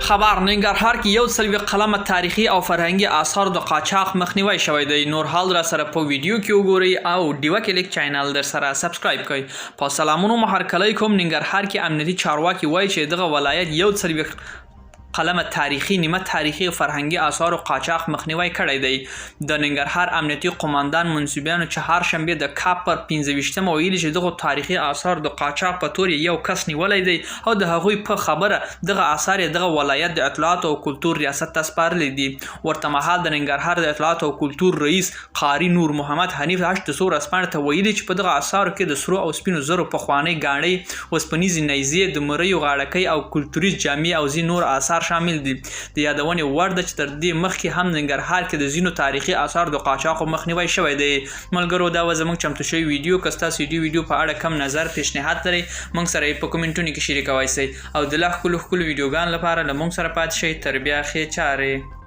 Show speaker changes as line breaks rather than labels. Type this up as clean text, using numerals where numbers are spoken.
خبر ننګرهار کې یو څلوېښت قلمه تاریخي او فرهنګي آثار د قاچاق مخنیوی شوی دی. نور حال را سره په ویډیو کې وګورئ او ډیوه کلیک چینل در سره سبسکرایب کړئ. په سلامونو محرکلی کوم. ننګرهار کې امنیتي چارواکي وایي چې دغه ولایت یو څلوېښت قلمه تاریخي، نیمه تاریخي او فرهنګي آثارو قاچاق مخنیوی کړی دی. د ننګرهار امنیتي قوماندان منصبانو چهارشنبه د کاپ پر 15مه ویلي چې دغه تاریخي آثار د قاچاق په تور یو کس نیولی دی او د هغوی په خبره دغه آثار دغه ولایت د اطلاعات او کلتور ریاست ته سپارلی دي. ورته مهال د ننګرهار د اطلاعات او کلتور رئیس قاري نور محمد حنیف هشت سو رسپانډ ته ویلي چې په دغه آثارو کې د سرو او سپینو زرو پخوانۍ ګاڼۍ، وسپنیزې نیزې، د مریو غاړکۍ او کلتوري جامې او ځینې نور آثار شامل دي. د یادونې وړ ده چې تر دې مخکې هم ننګرهار کې د ځینو تاریخي آثار د قاچاقو مخنیوی شوی دی. ملګرو، دا و زموږ چمتو شوی ویډیو. که ستاسو د ویډیو په اړه کم نظر پیشنهاد لرئ، موږ سره یې په کومنټونو کې شریکولی شئ او د لا ښکلو ویډیوګانو لپاره له موږ سره پاتې شئ. تر بیا ښې چارې.